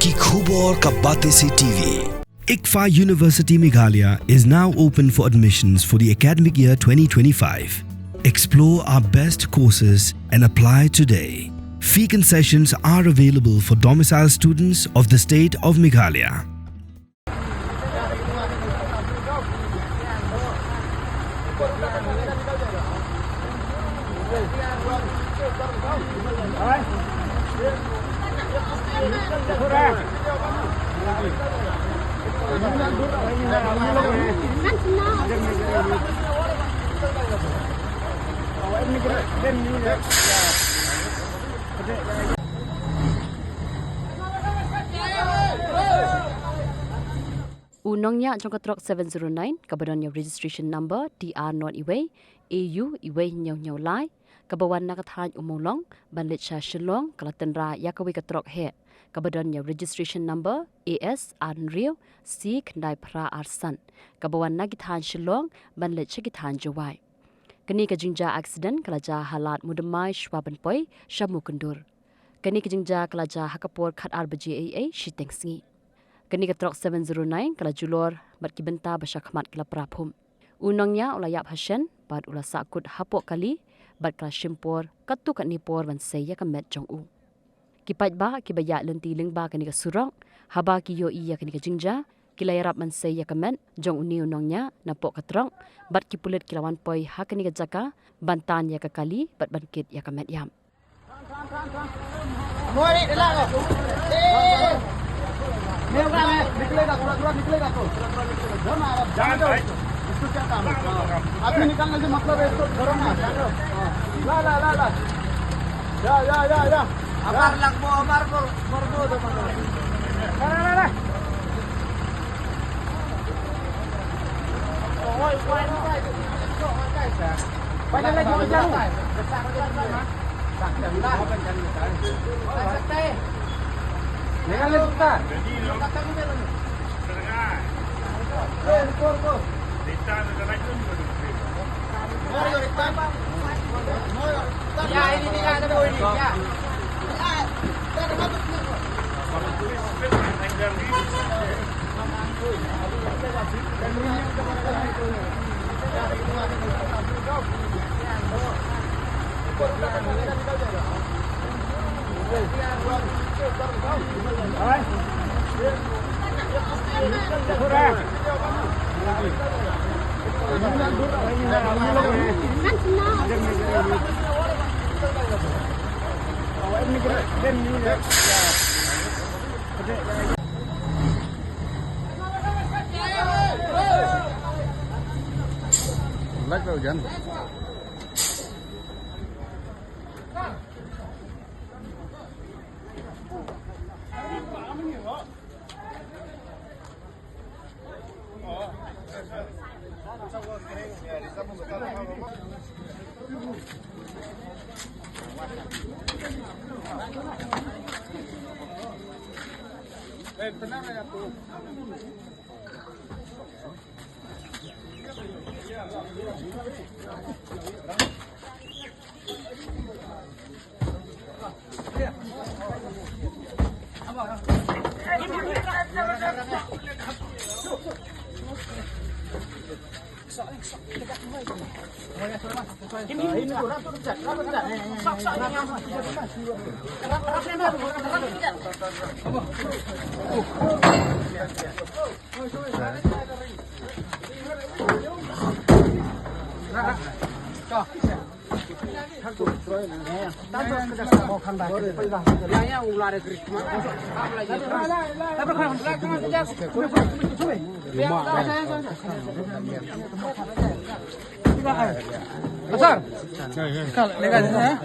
Ki khubor ka bate se TV. ICFA University Meghalaya is now open for admissions for the academic year 2025. Explore our best courses and apply today. Fee concessions are available for domicile students of the state of Meghalaya. Nongñiah trong Trok 709 kabadan your registration number DR not iwe AU iwe nyaw lai kabawan nakathan umolong banlit sha shilong kalatanra yakawi Trok he kabadan your registration number AS Unreal C kndai pra arsan kabawan nagithan shilong banlit shagithan jawai kani ka Jingjia Aksiden kalaja halat mudamai shwaban poi shamu kundur kani ka Jingjia kalaja hakapor khat arbaji AA shitengsi kani ka Trok 709 kala julor bat kibenta basakmat kala prapum Nongñiah ulayap Hashen bat ula sakut hapok kali bat kala shimpor katu kat nipor ban saya kamet jong u kipat ba kibaya lenti lingba kani ka surok haba ki yo iya kani ka Jingjia kilayarap man saya kamet jong uni Nongñiah napok ka Trok bat kipulit kilawan poi ha kani ka jaka bantan ya ka kali bat bankit ya kamet yam Mori delak ko निकलेगा थोड़ा निकलेगा तो जान भाई इसको क्या काम है अभी निकालने से मतलब है इसको छोड़ो ना ला ला ला ला या अमर लगबो अमर को मरबो दो ला ला ओए ओए banyak lagi jauh Jangan lupa. Ya ini dia ada boy ni ya. Lắc đâu dân tenang ya tuh. Besar. Kalau legal ya.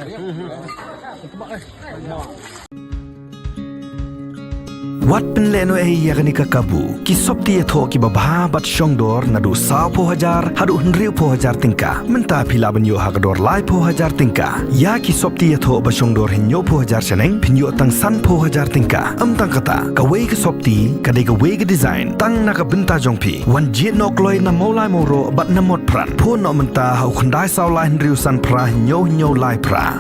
Wat penleno yakni kakabu ki sopti etho ki babha bat shongdor nadu sa po hajar hadu hnriu po hajar tingka menta phila banyo hagador lai po hajar tingka ya ki sopti etho ba shongdor hinyo po hajar chaneng phinyo tang san po hajar tingka tang kata ka wei ki sopti ka de ka wei ki design tang na ka binta jongpi wan jit nok loi na molai moro bat na mot pran pho no menta hau khandai saw lai hnriu san pra hinyo lai pra